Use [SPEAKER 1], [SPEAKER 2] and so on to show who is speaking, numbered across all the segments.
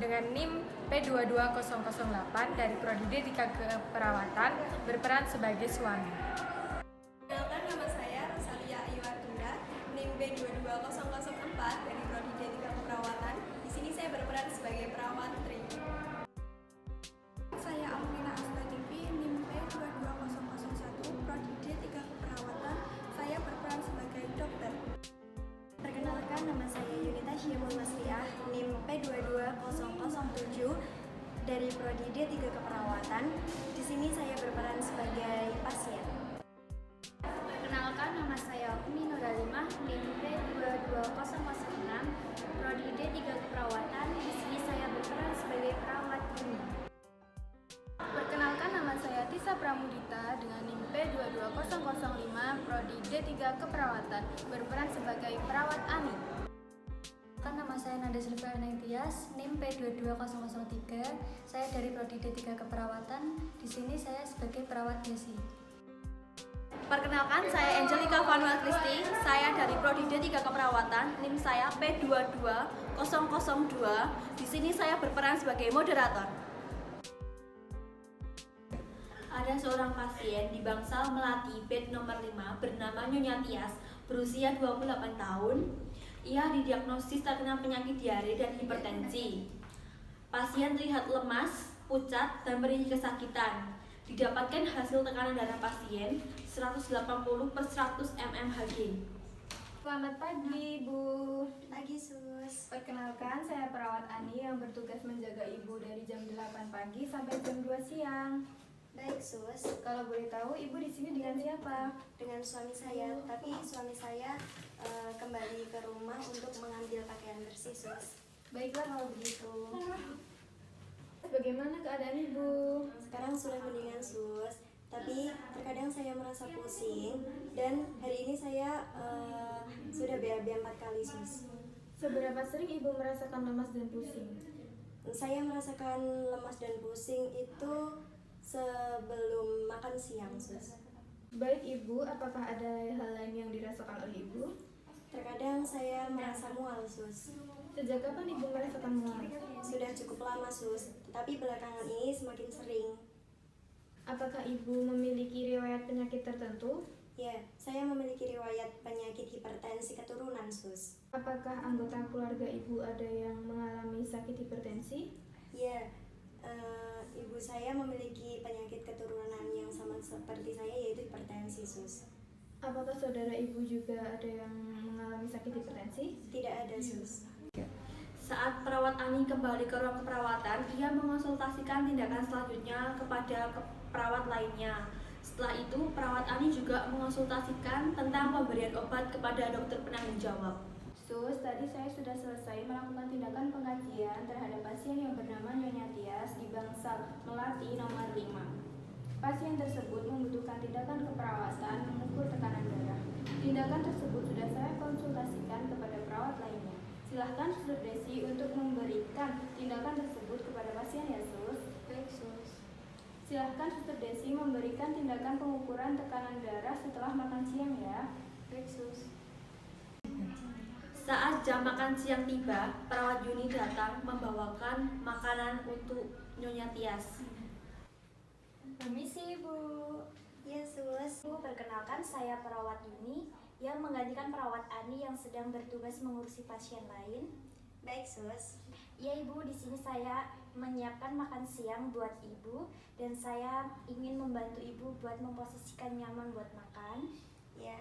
[SPEAKER 1] dengan NIM P22008 dari Prodi D3 Keperawatan berperan sebagai suami.
[SPEAKER 2] Perkenalkan, nama saya Rosalia Ayu Artunda, NIM B22004 dari Prodi D3 Keperawatan. Di sini saya berperan sebagai perawat tri.
[SPEAKER 3] Saya Alvina Aslatifi, NIM P22001, Prodi D3 Keperawatan. Saya berperan sebagai dokter.
[SPEAKER 4] Perkenalkan, nama saya Yunita Syamul Masliah, NIM P22007 dari Prodi D3 Keperawatan. Di sini saya berperan sebagai pasien.
[SPEAKER 5] Perkenalkan, nama saya Umi Nuralimah, NIM P22006, Prodi D3 Keperawatan. Di sini saya berperan sebagai perawat ini.
[SPEAKER 6] Perkenalkan, nama saya Tisa Pramudita dengan NIM P22005, Prodi D3 Keperawatan, berperan sebagai perawat Ani.
[SPEAKER 7] Nama saya Nanda Silviana Tias, NIM P22003. Saya dari Prodi D3 Keperawatan. Di sini saya sebagai perawat Desi.
[SPEAKER 2] Perkenalkan, saya Angelika Vanuel Kristi. Saya dari Prodi D3 Keperawatan. NIM saya P22002. Di sini saya berperan sebagai moderator. Ada seorang pasien di Bangsal Melati bed nomor 5 bernama Nyonya Tias, berusia 28 tahun. Ia didiagnosis terkena penyakit diare dan hipertensi. Pasien terlihat lemas, pucat, dan memiliki kesakitan. Didapatkan hasil tekanan darah pasien 180/100 mmHg.
[SPEAKER 6] Selamat pagi, Bu.
[SPEAKER 4] Pagi, Sus.
[SPEAKER 6] Perkenalkan, saya perawat Ani yang bertugas menjaga Ibu dari jam 8 pagi sampai jam 2 siang.
[SPEAKER 4] Baik, Sus.
[SPEAKER 6] Kalau boleh tahu, Ibu di sini dengan siapa?
[SPEAKER 4] Dengan suami saya, tapi suami saya kembali ke rumah untuk mengambil pakaian bersih, Sus.
[SPEAKER 6] Baiklah kalau begitu. Bagaimana keadaan Ibu?
[SPEAKER 4] Sekarang sudah mendingan, Sus. Tapi terkadang saya merasa pusing dan hari ini saya sudah BAB 4 kali, Sus.
[SPEAKER 6] Seberapa sering Ibu merasakan lemas dan pusing?
[SPEAKER 4] Saya merasakan lemas dan pusing itu sebelum makan siang, Sus.
[SPEAKER 6] Baik Ibu, apakah ada hal lain yang dirasakan oleh Ibu?
[SPEAKER 4] Terkadang saya merasa mual, Sus.
[SPEAKER 6] Sejak kapan Ibu merasakan mual?
[SPEAKER 4] Sudah cukup lama, Sus, tetapi belakangan ini semakin sering.
[SPEAKER 6] Apakah Ibu memiliki riwayat penyakit tertentu?
[SPEAKER 4] Ya, saya memiliki riwayat penyakit hipertensi keturunan, Sus.
[SPEAKER 6] Apakah anggota keluarga Ibu ada yang mengalami sakit hipertensi?
[SPEAKER 4] Ya, ibu saya memiliki penyakit keturunan yang sama seperti saya, yaitu hipertensi, Sus.
[SPEAKER 6] Apakah saudara Ibu juga ada yang mengalami sakit hipertensi?
[SPEAKER 4] Tidak ada, Sus.
[SPEAKER 2] Saat perawat Ani kembali ke ruang keperawatan, ia mengonsultasikan tindakan selanjutnya kepada perawat lainnya. Setelah itu, perawat Ani juga mengonsultasikan tentang pemberian obat kepada dokter penanggung jawab.
[SPEAKER 6] Sus, tadi saya sudah selesai melakukan tindakan pengajian terhadap pasien yang bernama Nyonya Tias di Bangsal Melati nomor 5. Pasien tersebut membutuhkan tindakan keperawatan mengukur tekanan darah. Tindakan tersebut sudah saya konsultasikan kepada perawat lainnya. Silahkan Suster Desi untuk memberikan tindakan tersebut kepada pasien ya, Sus.
[SPEAKER 7] Baik, Sus.
[SPEAKER 6] Silahkan Suster Desi memberikan tindakan pengukuran tekanan darah setelah makan siang ya.
[SPEAKER 7] Baik, Sus.
[SPEAKER 2] Saat jam makan siang tiba, perawat Yuni datang membawakan makanan untuk Nyonya Tias.
[SPEAKER 6] Permisi, Bu.
[SPEAKER 4] Ya, Sus.
[SPEAKER 5] Bu, perkenalkan, saya perawat Yuni yang menggantikan perawat Ani yang sedang bertugas mengurusi pasien lain.
[SPEAKER 4] Baik, Sus.
[SPEAKER 5] Ya Ibu, di sini saya menyiapkan makan siang buat Ibu dan saya ingin membantu Ibu buat memposisikan nyaman buat makan.
[SPEAKER 4] Ya.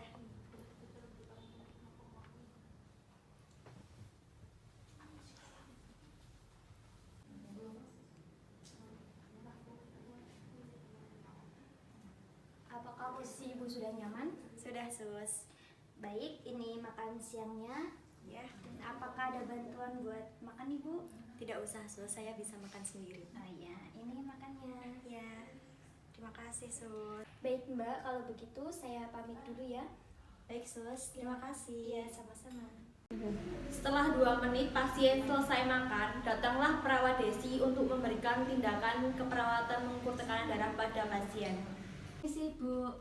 [SPEAKER 5] Apakah posisi Ibu sudah nyaman?
[SPEAKER 4] Sudah, Sus.
[SPEAKER 5] Baik, ini makan siangnya.
[SPEAKER 4] Ya.
[SPEAKER 5] Dan apakah ada bantuan buat makan Ibu?
[SPEAKER 4] Tidak usah, Sus. Saya bisa makan sendiri.
[SPEAKER 5] Oh iya, ini makannya.
[SPEAKER 4] Ya. Terima kasih, Sus.
[SPEAKER 5] Baik Mbak, kalau begitu saya pamit dulu ya.
[SPEAKER 4] Baik, Sus. Terima kasih.
[SPEAKER 5] Iya, sama-sama.
[SPEAKER 2] Setelah 2 menit pasien selesai makan, datanglah perawat Desi untuk memberikan tindakan keperawatan mengukur tekanan darah pada pasien.
[SPEAKER 7] Permisi, Bu.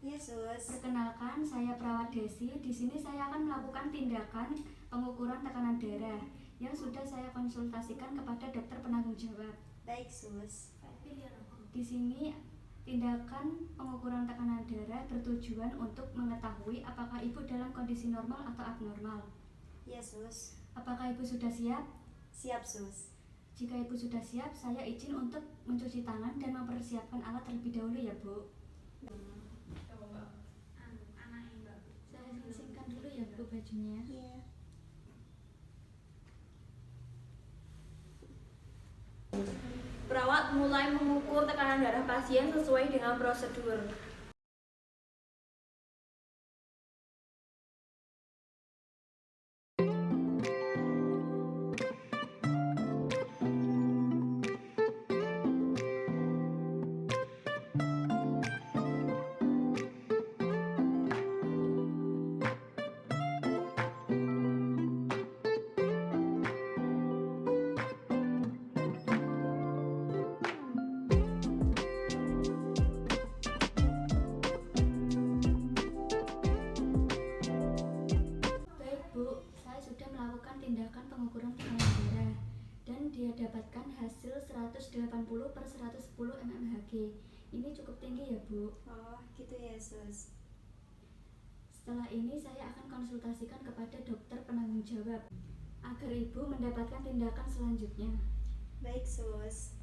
[SPEAKER 4] Ya, Sus.
[SPEAKER 7] Perkenalkan, saya perawat Desi. Di sini saya akan melakukan tindakan pengukuran tekanan darah. yang sudah saya konsultasikan kepada dokter penanggung jawab.
[SPEAKER 4] Baik, Sus.
[SPEAKER 7] Di sini tindakan pengukuran tekanan darah bertujuan untuk mengetahui apakah ibu dalam kondisi normal atau abnormal.
[SPEAKER 4] Ya, Sus.
[SPEAKER 7] Apakah ibu sudah siap?
[SPEAKER 4] Siap, Sus.
[SPEAKER 7] Jika ibu sudah siap, saya izin untuk mencuci tangan dan mempersiapkan alat terlebih dahulu ya, Bu. Saya bersihkan dulu ya, Bu, bajunya.
[SPEAKER 4] Iya.
[SPEAKER 2] Perawat mulai mengukur tekanan darah pasien sesuai dengan prosedur.
[SPEAKER 7] Baik, Bu, saya sudah melakukan tindakan pengukuran tekanan darah dan dia dapatkan hasil 180/110 mmHg. Ini cukup tinggi ya, Bu.
[SPEAKER 4] Oh, gitu ya, Sus.
[SPEAKER 7] Setelah ini saya akan konsultasikan kepada dokter penanggung jawab agar ibu mendapatkan tindakan selanjutnya.
[SPEAKER 4] Baik, Sus.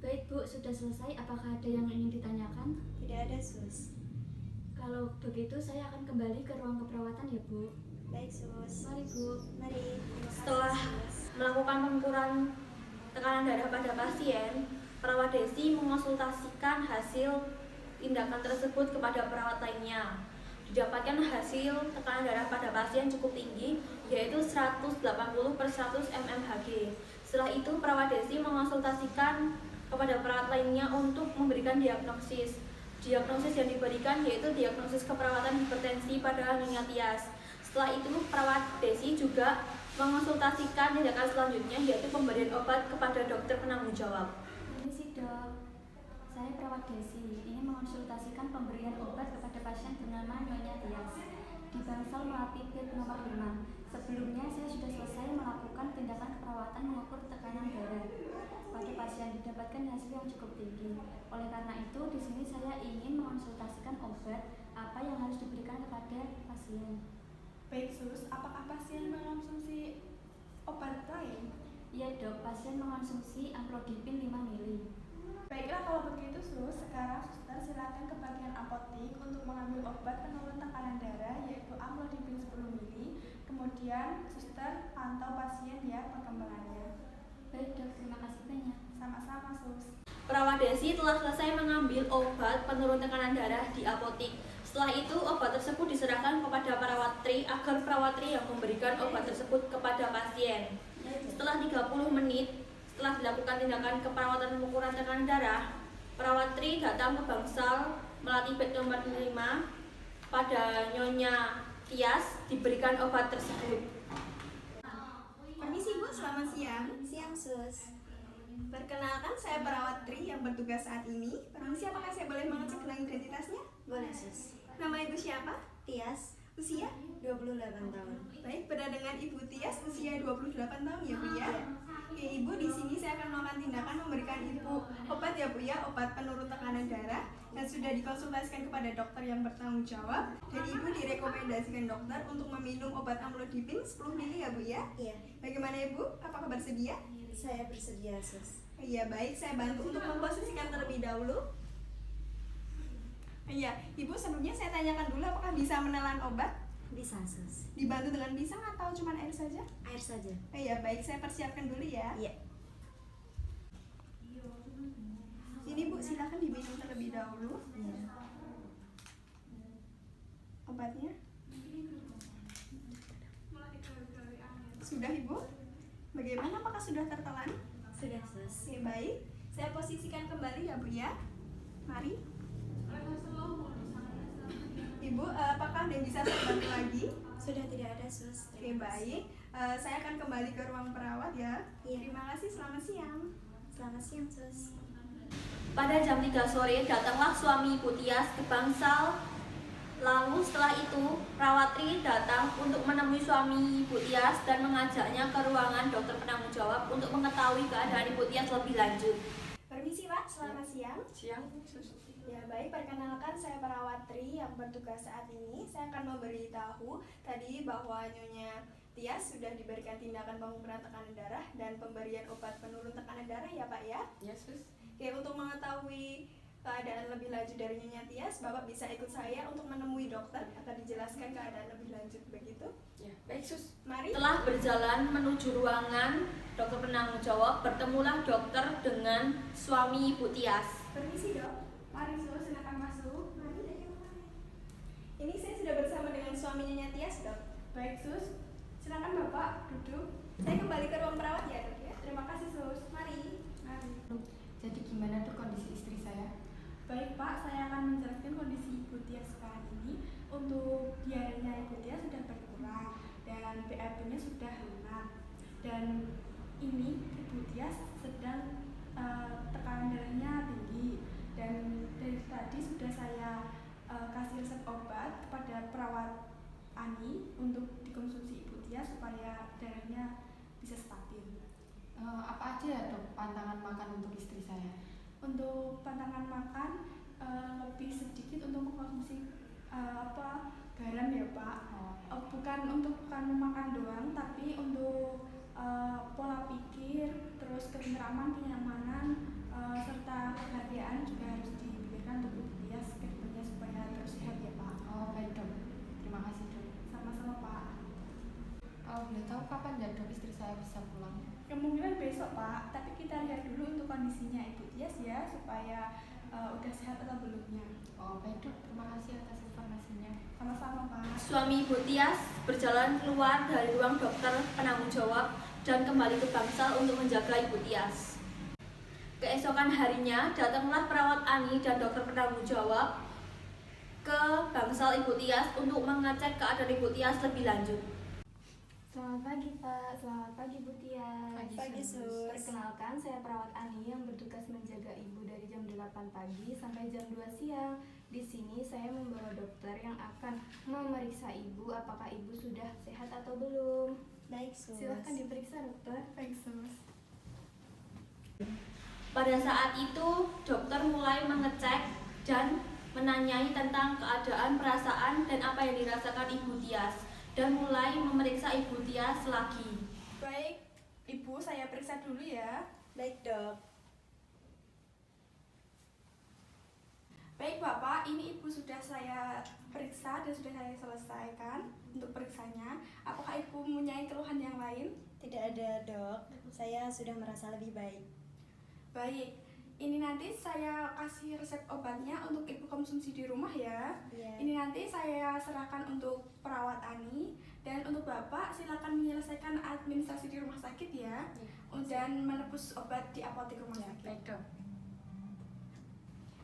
[SPEAKER 7] Baik, Bu, sudah selesai. Apakah ada yang ingin ditanyakan?
[SPEAKER 4] Tidak ada, Sus.
[SPEAKER 7] Kalau begitu saya akan kembali ke ruang keperawatan ya, Bu.
[SPEAKER 4] Baik, Sus.
[SPEAKER 7] Mari, Bu.
[SPEAKER 4] Mari. Terima kasih,
[SPEAKER 2] Setelah
[SPEAKER 4] Sus.
[SPEAKER 2] melakukan pengukuran tekanan darah pada pasien, perawat Desi mengonsultasikan hasil tindakan tersebut kepada perawat lainnya. Didapatkan hasil tekanan darah pada pasien cukup tinggi, yaitu 180/100 mmHg. Setelah itu, perawat Desi mengonsultasikan kepada perawat lainnya untuk memberikan diagnosis. Diagnosis yang diberikan yaitu diagnosis keperawatan hipertensi pada Nyonya Tias. Setelah itu, perawat Desi juga mengonsultasikan tindakan selanjutnya yaitu pemberian obat kepada dokter penanggung jawab.
[SPEAKER 7] Permisi, Dok. Saya perawat Desi. Ini mengonsultasikan pemberian obat kepada pasien bernama Nyonya Tias di Bangsal Melati bed nomor 5. Sebelumnya saya sudah selesai melakukan tindakan keperawatan mengukur tekanan darah. Pada pasien didapatkan hasil yang cukup tinggi. Oleh karena itu, di sini saya ingin mengonsultasikan obat apa yang harus diberikan kepada pasien.
[SPEAKER 3] Baik, Sus. Apakah pasien mengonsumsi obat lain?
[SPEAKER 7] Iya, Dok. Pasien mengonsumsi amlodipin 5 mili.
[SPEAKER 3] Baiklah kalau begitu, Sus. Sekarang suster silakan ke bagian apotik untuk mengambil obat penurun tekanan darah yaitu amlodipin 10 mili. Kemudian suster pantau pasien ya perkembangannya.
[SPEAKER 7] Baik, Dok. Terima kasih banyak.
[SPEAKER 3] Sama-sama, Sus.
[SPEAKER 2] Perawat Desi telah selesai mengambil obat penurun tekanan darah di apotik. Setelah itu, obat tersebut diserahkan kepada perawat Tri agar perawat Tri yang memberikan obat tersebut kepada pasien. Setelah 30 menit, setelah dilakukan tindakan keperawatan pengukuran tekanan darah, perawat Tri datang ke Bangsal Melati bed nomor 5 pada Nyonya Tias diberikan obat tersebut.
[SPEAKER 8] Permisi Bu, selamat siang.
[SPEAKER 4] Siang, Sus.
[SPEAKER 8] Perkenalkan, saya perawat Tri yang bertugas saat ini. Permisi, apakah saya boleh mengecek ulang identitasnya?
[SPEAKER 4] Boleh, Sus.
[SPEAKER 8] Nama Ibu siapa?
[SPEAKER 4] Tias,
[SPEAKER 8] Usia?
[SPEAKER 4] 28 tahun.
[SPEAKER 8] Baik, beda dengan Ibu Tias, usia 28 tahun ya Bu ya? Oke Ibu, di sini saya akan melakukan tindakan memberikan Ibu obat ya Bu ya, obat penurun tekanan darah yang sudah dikonsultasikan kepada dokter yang bertanggung jawab. Dan Ibu direkomendasikan dokter untuk meminum obat amlodipin 10 mili ya Bu ya?
[SPEAKER 4] Iya,
[SPEAKER 8] Bagaimana Ibu? Apakah bersedia?
[SPEAKER 4] saya bersedia, Sus.
[SPEAKER 8] Iya baik, saya bantu untuk memposisikan terlebih dahulu. Iya, Ibu sebelumnya saya tanyakan dulu apakah bisa menelan obat?
[SPEAKER 4] Bisa, Sus.
[SPEAKER 8] Dibantu dengan pisang atau cuma air saja?
[SPEAKER 4] Air saja.
[SPEAKER 8] Iya baik, saya persiapkan dulu ya.
[SPEAKER 4] Iya.
[SPEAKER 8] Sini Bu, silakan diminum terlebih dahulu.
[SPEAKER 4] Iya.
[SPEAKER 8] Obatnya. Sudah Ibu? Bagaimana, apakah sudah tertelan?
[SPEAKER 4] Sudah, Sus.
[SPEAKER 8] Oke baik, saya posisikan kembali ya Bu ya. Mari. Ibu, apakah ada yang bisa saya bantu lagi?
[SPEAKER 4] Sudah tidak ada, Sus.
[SPEAKER 8] Oke baik, saya akan kembali ke ruang perawat ya.
[SPEAKER 4] Iya.
[SPEAKER 8] Terima kasih, selamat siang.
[SPEAKER 4] Selamat siang, Sus.
[SPEAKER 2] Pada jam 3 sore datanglah suami Ibu Tias ke Bangsal Lalu setelah itu, perawat Tri datang untuk menemui suami Ibu Tias dan mengajaknya ke ruangan dokter penanggung jawab untuk mengetahui keadaan Ibu Tias lebih lanjut.
[SPEAKER 4] Permisi Pak, selamat siang.
[SPEAKER 8] Siang.
[SPEAKER 4] Ya baik, perkenalkan saya perawat Tri yang bertugas saat ini. Saya akan memberitahu tadi bahwa Nyonya Tias sudah diberikan tindakan pengukuran tekanan darah dan pemberian obat penurun tekanan darah ya Pak ya.
[SPEAKER 1] Ya, Sus.
[SPEAKER 4] Oke, untuk mengetahui keadaan lebih lanjut dari Nyonya Tias, Bapak bisa ikut saya untuk menemui dokter akan dijelaskan keadaan lebih lanjut begitu.
[SPEAKER 1] Ya, baik, Sus.
[SPEAKER 4] Mari.
[SPEAKER 2] Setelah berjalan menuju ruangan dokter penanggung jawab, bertemulah dokter dengan suami Ibu Tias.
[SPEAKER 4] Permisi Dok.
[SPEAKER 3] Mari Sus, silakan masuk.
[SPEAKER 4] Mari. Ini saya sudah bersama dengan suami Nyonya Tias Dok.
[SPEAKER 3] Baik Sus, silakan Bapak duduk.
[SPEAKER 4] Saya kembali ke ruang perawat ya Dok ya.
[SPEAKER 3] Terima kasih Sus.
[SPEAKER 4] Mari.
[SPEAKER 3] Mari.
[SPEAKER 1] Jadi gimana tuh kondisi istri saya?
[SPEAKER 3] Baik Pak, saya akan menjelaskan kondisi Ibu Tias sekarang ini. Untuk diarenya Ibu Tias sudah berkurang dan BAB-nya sudah lunak. Dan ini Ibu Tias sedang tekanan darahnya tinggi. Dan dari tadi sudah saya kasih resep obat kepada perawat Ani untuk dikonsumsi Ibu Tias supaya darahnya bisa stabil.
[SPEAKER 1] Apa aja ya dok pantangan makan untuk istri saya?
[SPEAKER 3] Untuk pantangan makan lebih sedikit untuk mengkonsumsi garam ya Pak. Bukan memakan doang, tapi untuk pola pikir, terus ketentraman, kenyamanan, serta kebahagiaan juga harus dipikirkan untuk Ibu Tias ke depannya supaya terus sehat ya Pak.
[SPEAKER 1] Oh baik dok, terima kasih dok.
[SPEAKER 3] Sama-sama Pak.
[SPEAKER 1] Boleh tahu kapan ya dok istri saya bisa pulang?
[SPEAKER 3] Kemungkinan besok Pak, tapi kita lihat dulu untuk kondisinya Ibu Tias ya supaya udah sehat atau belumnya.
[SPEAKER 1] Oh baik dok, terima kasih atas informasinya.
[SPEAKER 3] Sama-sama Pak.
[SPEAKER 2] Suami Ibu Tias berjalan keluar dari ruang dokter penanggung jawab dan kembali ke bangsal untuk menjaga Ibu Tias. Keesokan harinya, datanglah perawat Ani dan dokter penanggung jawab ke bangsal Ibu Tias untuk mengecek keadaan Ibu Tias lebih lanjut.
[SPEAKER 6] Selamat pagi Pak, selamat pagi Bu Tias.
[SPEAKER 4] Pagi, Sus.
[SPEAKER 6] Perkenalkan, saya perawat Ani yang bertugas menjaga Ibu dari jam 8 pagi sampai jam 2 siang. Di sini saya membawa dokter yang akan memeriksa Ibu apakah Ibu sudah sehat atau belum.
[SPEAKER 4] Baik Sus.
[SPEAKER 6] Silahkan diperiksa dokter.
[SPEAKER 3] Baik Sus.
[SPEAKER 2] Pada saat itu, dokter mulai mengecek dan menanyai tentang keadaan, perasaan, dan apa yang dirasakan Ibu Tias, dan mulai memeriksa Ibu Tias lagi.
[SPEAKER 3] Baik, Ibu saya periksa dulu ya.
[SPEAKER 4] Baik Dok.
[SPEAKER 3] Baik Bapak, ini Ibu sudah saya periksa dan sudah saya selesaikan untuk periksanya. Apakah Ibu mempunyai keluhan yang lain?
[SPEAKER 4] Tidak ada Dok. Saya sudah merasa lebih baik.
[SPEAKER 3] Baik, ini nanti saya kasih resep obatnya untuk Ibu konsumsi di rumah ya.
[SPEAKER 4] Iya.
[SPEAKER 3] Ini nanti saya serahkan untuk perawat Ani. Dan untuk Bapak silakan menyelesaikan administrasi di rumah sakit ya. Dan menebus obat di apotek rumah sakit.
[SPEAKER 1] Baik dok.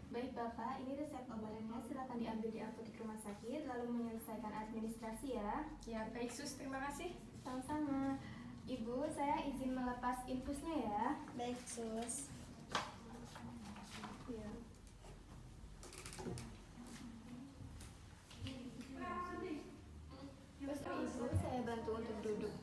[SPEAKER 6] Baik Bapak, ini resep obatnya, silakan diambil di apotek rumah sakit lalu menyelesaikan administrasi ya.
[SPEAKER 1] Ya baik sus, terima kasih.
[SPEAKER 6] Sama-sama. Ibu, saya izin melepas infusnya ya.
[SPEAKER 4] Baik Sus.
[SPEAKER 6] Iya. Terus Ibu, saya bantu untuk duduk.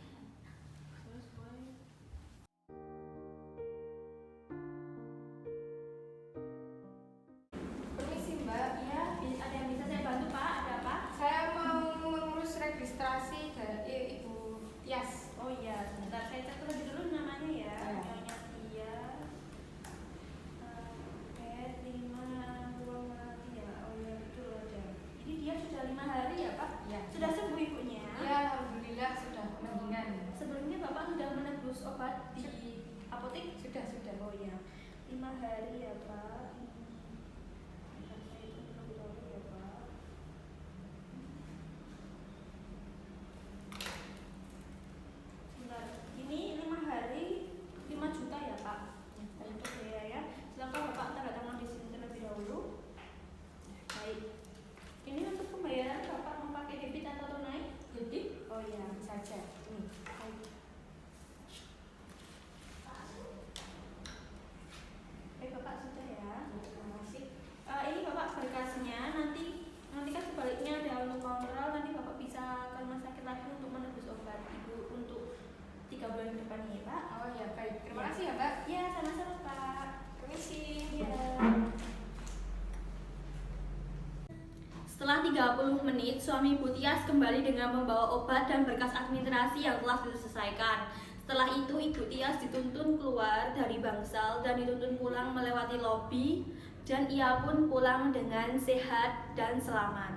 [SPEAKER 1] Permisi mbak.
[SPEAKER 2] Ya, ada yang bisa saya bantu Pak? Ada apa?
[SPEAKER 1] Saya mau mengurus registrasi dari Ibu Tias.
[SPEAKER 2] Oh iya, sebentar saya cek terlebih dulu namanya ya.
[SPEAKER 1] Ya.
[SPEAKER 2] Nyonya Tias. P5 ruang Melati ya. Oh iya betul ada. Jadi dia sudah 5 hari ya Pak?
[SPEAKER 1] Ya.
[SPEAKER 2] Sudah sembuh ibunya?
[SPEAKER 1] Ya alhamdulillah sudah mendingan.
[SPEAKER 2] Sebelumnya Bapak sudah menebus obat di apotek?
[SPEAKER 1] Sudah.
[SPEAKER 2] Oh iya, 5 hari ya Pak. Saya hitung terlebih dahulu ya Pak. Sebentar, ini 5 hari 5 juta ya Pak? Untuk biaya ya. Silakan Bapak tanda tangan di sini terlebih dahulu. Baik. Ini untuk pembayaran Bapak mau pakai debit atau tunai?
[SPEAKER 1] Jadi
[SPEAKER 2] Oh iya.
[SPEAKER 1] saja.
[SPEAKER 2] Baik. Baik Bapak sudah ya. 20 menit, suami Ibu Tias kembali dengan membawa obat dan berkas administrasi yang telah diselesaikan. Setelah itu, Ibu Tias dituntun keluar dari bangsal dan dituntun pulang melewati lobi, dan ia pun pulang dengan sehat dan selamat.